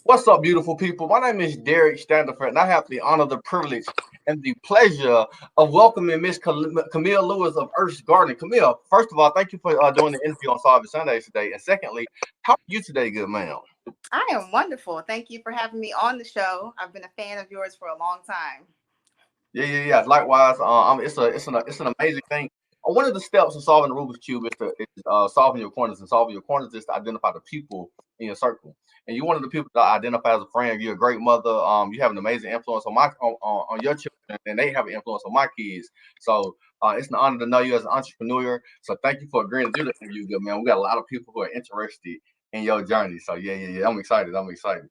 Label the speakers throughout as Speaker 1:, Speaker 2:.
Speaker 1: What's up, beautiful people? My name is Derek Standiford, and I have the honor, the privilege, and the pleasure of welcoming Miss Camille Lewis of Earth's Garden. Camille, first of all, thank you for doing the interview on Solving Sundays today. And secondly, how are you today, good ma'am?
Speaker 2: I am wonderful. Thank you for having me on the show. I've been a fan of yours for a long time.
Speaker 1: Yeah. Likewise, it's an amazing thing. One of the steps in solving the Rubik's cube is solving your corners, and solving your corners is to identify the people in your circle. And you're one of the people that I identify as a friend. You're a great mother. You have an amazing influence on your children, and they have an influence on my kids. So it's an honor to know you as an entrepreneur. So thank you for agreeing to do the interview, good man. We got a lot of people who are interested in your journey. So yeah. I'm excited. I'm excited.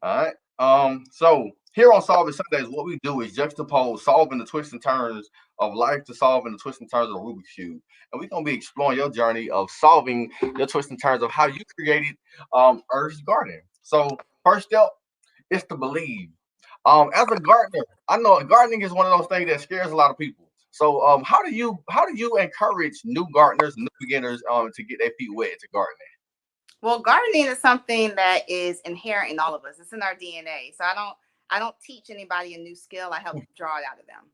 Speaker 1: All right. So here on Solving Sundays, what we do is juxtapose solving the twists and turns of life to solving the twists and turns of the Rubik's Cube. And we're gonna be exploring your journey of solving your twists and turns of how you created Earth's Garden. So first step is to believe. As a gardener, I know gardening is one of those things that scares a lot of people. So how do you encourage new gardeners, new beginners to get their feet wet into gardening?
Speaker 2: Well, gardening is something that is inherent in all of us. It's in our DNA. So I don't teach anybody a new skill. I help draw it out of them.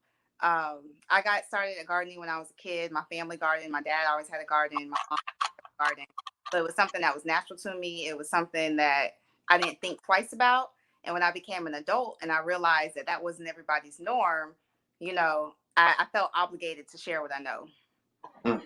Speaker 2: I got started at gardening when I was a kid. My family gardened. My dad always had a garden. My mom had a garden. So it was something that was natural to me. It was something that I didn't think twice about. And when I became an adult and I realized that that wasn't everybody's norm, I felt obligated to share what I know.
Speaker 1: Mm.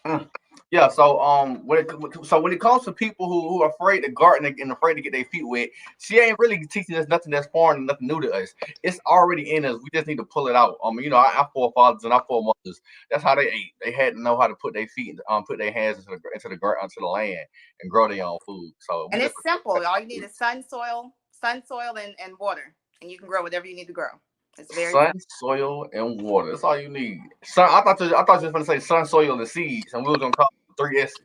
Speaker 1: Mm. Yeah, so when it comes to people who are afraid to garden and afraid to get their feet wet, she ain't really teaching us nothing that's foreign and nothing new to us. It's already in us. We just need to pull it out. Our forefathers and our foremothers, that's how they ate. They had to know how to put their feet, put their hands into the land and grow their own food. So we
Speaker 2: And
Speaker 1: just
Speaker 2: it's simple. All you need is sun, soil, and water, and you can grow whatever you need to grow. It's very
Speaker 1: sun, soil, and water. That's all you need. Sun. I thought you were going to say sun, soil, and seeds, and we were going to call it three S's.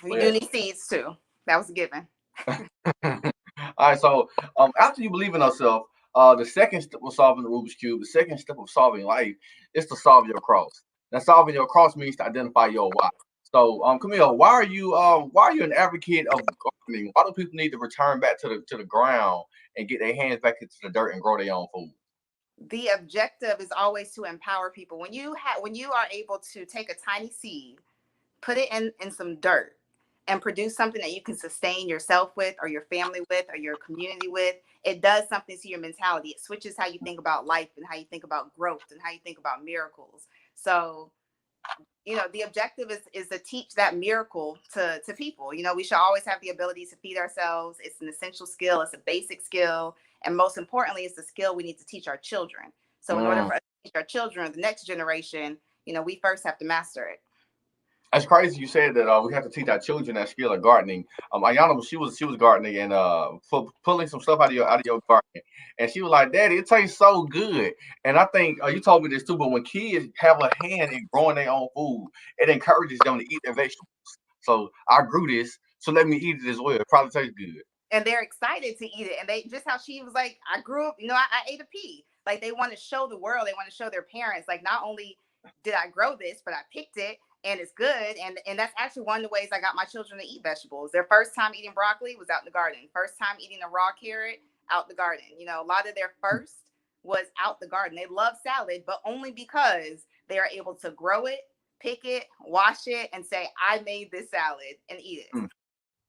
Speaker 2: We
Speaker 1: But
Speaker 2: do need seeds too. That was a given.
Speaker 1: All right. So after you believe in yourself, the second step of solving the Rubik's cube, the second step of solving life, is to solve your cross. Now, solving your cross means to identify your why. So, Camille, why are you an advocate of gardening? Why do people need to return back to the ground and get their hands back into the dirt and grow their own food?
Speaker 2: The objective is always to empower people. When you are able to take a tiny seed, put it in some dirt, and produce something that you can sustain yourself with, or your family with, or your community with, it does something to your mentality. It switches how you think about life and how you think about growth and how you think about miracles. So the objective is to teach that miracle to people. We should always have the ability to feed ourselves. It's an essential skill. It's a basic skill. And most importantly, it's the skill we need to teach our children. So in order
Speaker 1: Mm.
Speaker 2: for us to teach our children, the next generation, we first have to master it.
Speaker 1: That's crazy. You said that we have to teach our children that skill of gardening. Ayana, she was gardening and pulling some stuff out of your garden, and she was like, "Daddy, it tastes so good." And I think you told me this too. But when kids have a hand in growing their own food, it encourages them to eat their vegetables. So I grew this, so let me eat it as well. It probably tastes good.
Speaker 2: And they're excited to eat it. And they just how she was like, I grew up, I ate a pea. Like they want to show the world, they want to show their parents, like not only did I grow this, but I picked it and it's good. And that's actually one of the ways I got my children to eat vegetables. Their first time eating broccoli was out in the garden. First time eating a raw carrot, out the garden. A lot of their first was out the garden. They love salad, but only because they are able to grow it, pick it, wash it, and say, I made this salad and eat it.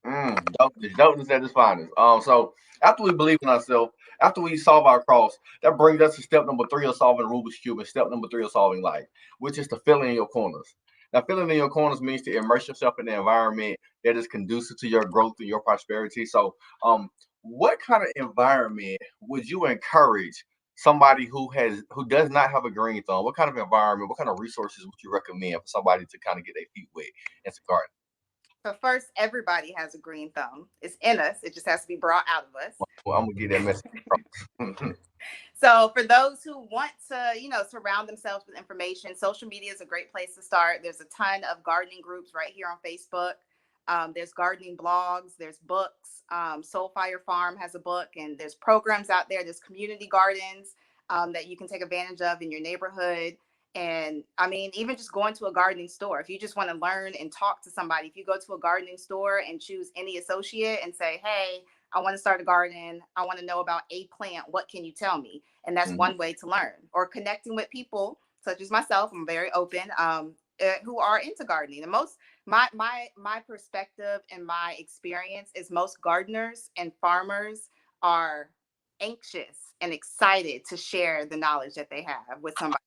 Speaker 1: Dopeness at its finest. So after we believe in ourselves, after we solve our cross, that brings us to step number three of solving Rubik's cube, and step number three of solving life, which is to fill in your corners. Now, filling in your corners means to immerse yourself in the environment that is conducive to your growth and your prosperity. So, what kind of environment would you encourage somebody who does not have a green thumb? What kind of environment? What kind of resources would you recommend for somebody to kind of get their feet wet and to garden?
Speaker 2: So first, everybody has a green thumb. It's in us. It just has to be brought out of us.
Speaker 1: Well, I'm gonna get that message across.
Speaker 2: So for those who want to, surround themselves with information, social media is a great place to start. There's a ton of gardening groups right here on Facebook. There's gardening blogs. There's books. Soulfire Farm has a book, and there's programs out there. There's community gardens that you can take advantage of in your neighborhood. And I mean, even just going to a gardening store, if you just want to learn and talk to somebody, if you go to a gardening store and choose any associate and say, hey, I want to start a garden. I want to know about a plant. What can you tell me? And that's
Speaker 1: Mhm.
Speaker 2: one way to learn. Or connecting with people such as myself. I'm very open. Who are into gardening. And most my perspective and my experience is most gardeners and farmers are anxious and excited to share the knowledge that they have with somebody.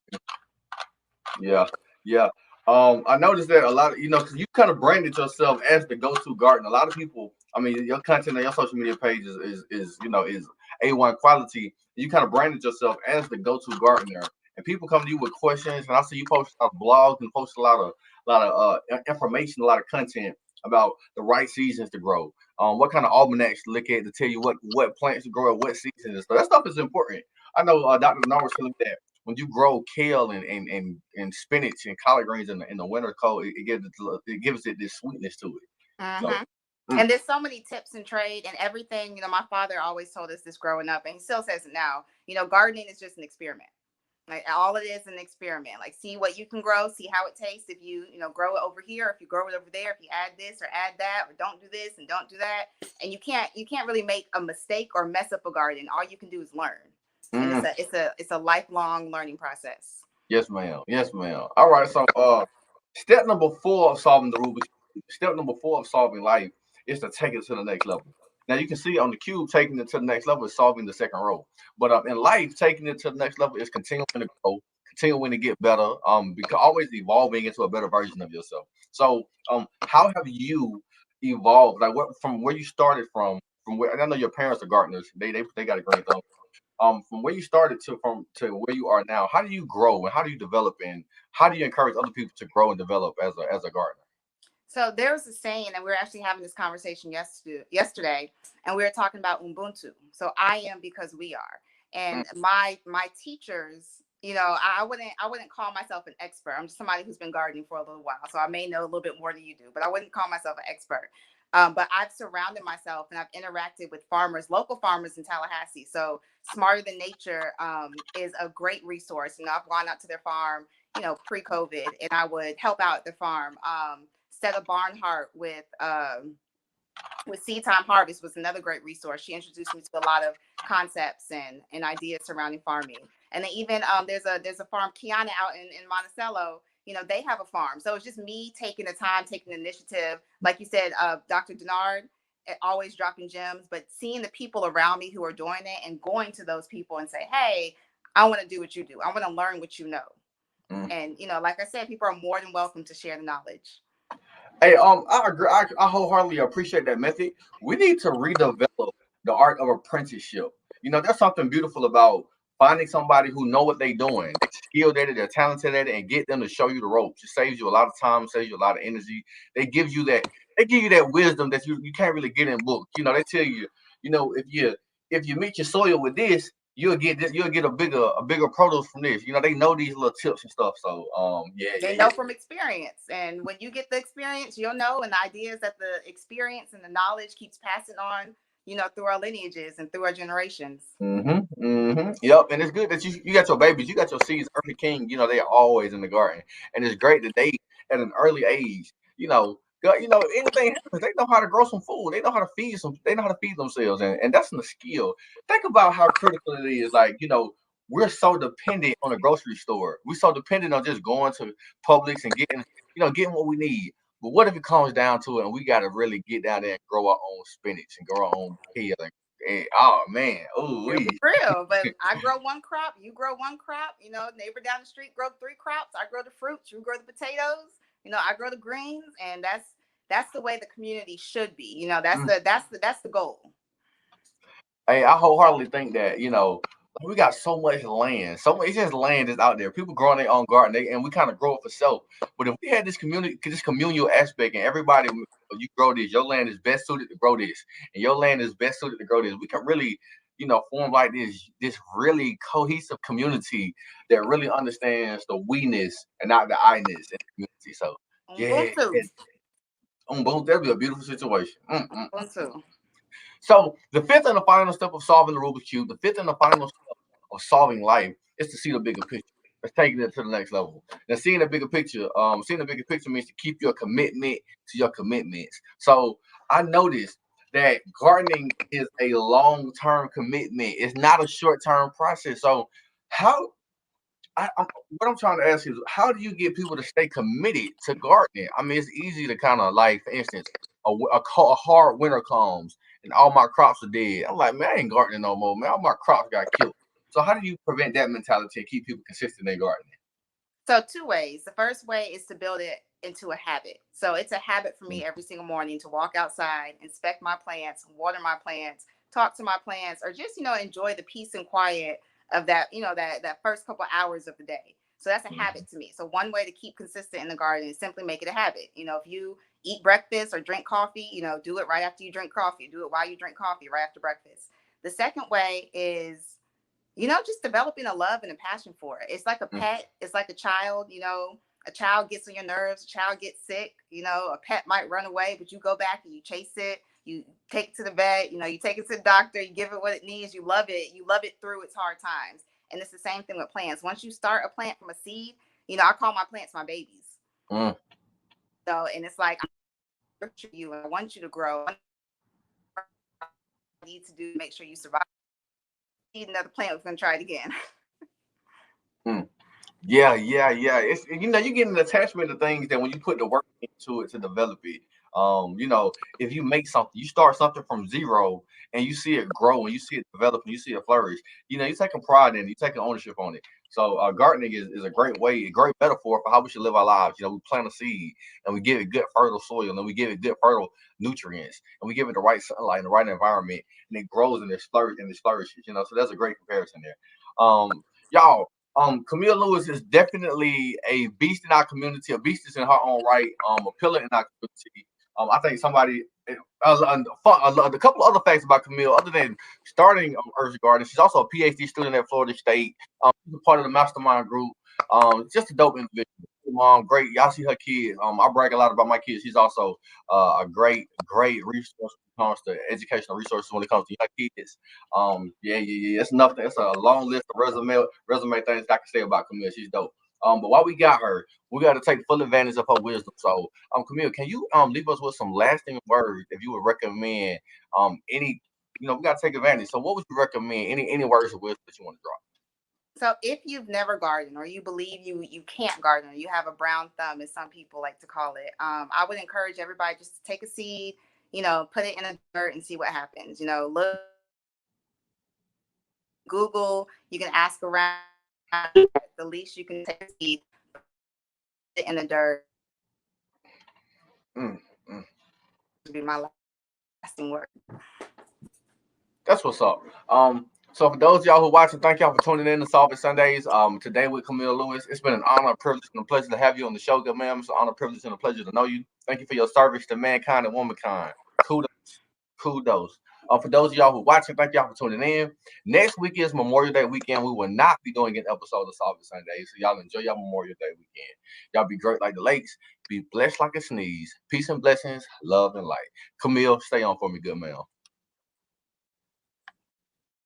Speaker 1: Yeah, yeah. I noticed that a lot of, because you kind of branded yourself as the go-to garden. A lot of people, I mean, your content on your social media page is A1 quality. You kind of branded yourself as the go-to gardener, and people come to you with questions. And I see you post a lot of blogs and post a lot of information, a lot of content about the right seasons to grow. What kind of almanacs to look at to tell you what plants to grow at what season and stuff. That stuff is important. I know Dr. Denard was telling me that when you grow kale and spinach and collard greens in the winter cold, it gives it this sweetness to it. So,
Speaker 2: Hmm.
Speaker 1: mm,
Speaker 2: And there's so many tips and trade and everything. My father always told us this growing up, and he still says it now. Gardening is just an experiment. Like all it is an experiment. Like see what you can grow, see how it tastes. If you grow it over here, if you grow it over there, if you add this or add that, or don't do this and don't do that, and you can't really make a mistake or mess up a garden. All you can do is learn, and it's
Speaker 1: mm,
Speaker 2: a lifelong learning process.
Speaker 1: yes, ma'am. Yes, ma'am. All right. So, step number four of solving the Rubik's cube. Step number four of solving life is to take it to the next level. Now you can see on the cube, taking it to the next level is solving the second row. But in life, taking it to the next level is continuing to grow, continuing to get better, because always evolving into a better version of yourself. So, how have you evolved? Like what from where you started from where, and I know your parents are gardeners. They got a great thumb. From where you started to where you are now, how do you grow and how do you develop and how do you encourage other people to grow and develop as a gardener?
Speaker 2: So there was a saying, and we were actually having this conversation yesterday, and we were talking about Ubuntu. So I am because we are,
Speaker 1: Mm,
Speaker 2: and my teachers. I wouldn't call myself an expert. I'm just somebody who's been gardening for a little while, so I may know a little bit more than you do, but I wouldn't call myself an expert. But I've surrounded myself and I've interacted with farmers, local farmers in Tallahassee. So Smarter Than Nature is a great resource. I've gone out to their farm, pre-COVID, and I would help out at the farm. Stella Barnhart with Seed Time Harvest was another great resource. She introduced me to a lot of concepts and ideas surrounding farming. And then even there's a farm, Kiana, out in Monticello. They have a farm. So it's just me taking the time, taking the initiative. Like you said, Dr. Denard, always dropping gems, but seeing the people around me who are doing it and going to those people and say, hey, I want to do what you do. I want to learn what you know.
Speaker 1: mm.
Speaker 2: And, like I said, people are more than welcome to share the knowledge.
Speaker 1: Hey, I agree. I wholeheartedly appreciate that method. We need to redevelop the art of apprenticeship. There's something beautiful about finding somebody who know what they're doing, they're skilled at it, they're talented at it, and get them to show you the ropes. It saves you a lot of time, saves you a lot of energy. They give you that. They give you that wisdom that you can't really get in books. They tell you, if you meet your soil with this, you'll get this. You'll get a bigger produce from this. They know these little tips and stuff. So, yeah, yeah,
Speaker 2: They
Speaker 1: yeah.
Speaker 2: know from experience. And when you get the experience, you'll know. And the idea is that the experience and the knowledge keeps passing on, through our lineages and through our generations.
Speaker 1: Yep, and it's good that you got your babies, you got your seeds. Early King, they are always in the garden, and it's great that they at an early age, anything happens, they know how to grow some food, they know how to they know how to feed themselves, and that's a skill. Think about how critical it is. Like we're so dependent on a grocery store. We're so dependent on just going to Publix and getting what we need. But what if it comes down to it, and we got to really get down there and grow our own spinach and grow our own kale and oh man, oh
Speaker 2: It'll be
Speaker 1: we.
Speaker 2: real. But I grow one crop, you grow one crop, neighbor down the street grow three crops. I grow the fruits, you grow the potatoes, I grow the greens, and that's the way the community should be. That's the goal.
Speaker 1: Hey, I wholeheartedly think that we got so much land, so much. It's just land is out there. People growing their own garden, and we kind of grow it for self. But if we had this communal aspect, and everybody, you grow this, your land is best suited to grow this, and your land is best suited to grow this. We can really, form like this really cohesive community that really understands the we-ness and not the I-ness in the community. So yeah,
Speaker 2: Ubuntu.
Speaker 1: boom, that'd be a beautiful situation.
Speaker 2: Ubuntu.
Speaker 1: So the fifth and the final step of solving the Rubik's cube, the fifth and the final step of solving life is to see the bigger picture. It's taking it to the next level. Now, seeing the bigger picture means to keep your commitment to your commitments. So I noticed that gardening is a long-term commitment. It's not a short-term process. So how what I'm trying to ask is, how do you get people to stay committed to gardening? I mean, it's easy to kind of like, for instance, a hard winter comes and all my crops are dead. I'm like, man, I ain't gardening no more, man. All my crops got killed. So how do you prevent that mentality and keep people consistent in gardening?
Speaker 2: So two ways. The first way is to build it into a habit. So it's a habit for
Speaker 1: Mm,
Speaker 2: me every single morning to walk outside, inspect my plants, water my plants, talk to my plants, or just, enjoy the peace and quiet of that, that first couple hours of the day. So that's a
Speaker 1: mhm,
Speaker 2: habit to me. So one way to keep consistent in the garden is simply make it a habit. If you eat breakfast or drink coffee, do it right after you drink coffee. Do it while you drink coffee, right after breakfast. The second way is just developing a love and a passion for it. It's like a
Speaker 1: mm,
Speaker 2: pet, it's like a child, a child gets on your nerves, a child gets sick, a pet might run away, but you go back and you chase it, you take it to the vet, you take it to the doctor, you give it what it needs, you love it through its hard times. And it's the same thing with plants. Once you start a plant from a seed, I call my plants my babies.
Speaker 1: mm.
Speaker 2: So, and it's like, I nurture you and I want you to grow. I need to do make sure you survive. Eat another plant, we're going to try it again.
Speaker 1: Mm. Yeah, yeah, yeah. It's you get an attachment to things that when you put the work into it to develop it. If you make something, you start something from zero and you see it grow and you see it develop and you see it flourish. You're taking pride in it, you're taking ownership on it. So gardening is a great way, a great metaphor for how we should live our lives. We plant a seed and we give it good fertile soil and we give it good fertile nutrients and we give it the right sunlight and the right environment and it grows and it flourishes. So that's a great comparison there. Y'all, Camille Lewis is definitely a beast in our community, a beast in her own right, a pillar in our community. I think a couple of other facts about Camille, other than starting Earth Garden, she's also a PhD student at Florida State. She's a part of the mastermind group. Just a dope individual. Mom, great. Y'all see her kids. I brag a lot about my kids. She's also a great resource when it comes to educational resources when it comes to young kids. Yeah, yeah, yeah. It's nothing. It's a long list of resume things I can say about Camille. She's dope. But while we got her, we got to take full advantage of her wisdom. So, Camille, can you leave us with some lasting words if you would recommend any? We got to take advantage. So, what would you recommend? Any words of wisdom that you want to drop?
Speaker 2: So if you've never gardened or you believe you can't garden or you have a brown thumb, as some people like to call it, I would encourage everybody just to take a seed, put it in the dirt and see what happens. Look, Google, you can ask around. The least you can take a seed, put it in the dirt.
Speaker 1: Mm, mm.
Speaker 2: Would be my lasting word.
Speaker 1: That's what's up. So for those of y'all who are watching, thank y'all for tuning in to Solve It Sundays. Today with Camille Lewis, it's been an honor, a privilege, and a pleasure to have you on the show, good ma'am. It's an honor, privilege, and a pleasure to know you. Thank you for your service to mankind and womankind. Kudos, kudos. For those of y'all who are watching, thank y'all for tuning in. Next week is Memorial Day weekend. We will not be doing an episode of Solve It Sundays, so y'all enjoy your Memorial Day weekend. Y'all be great like the lakes, be blessed like a sneeze. Peace and blessings, love and light. Camille, stay on for me, good ma'am.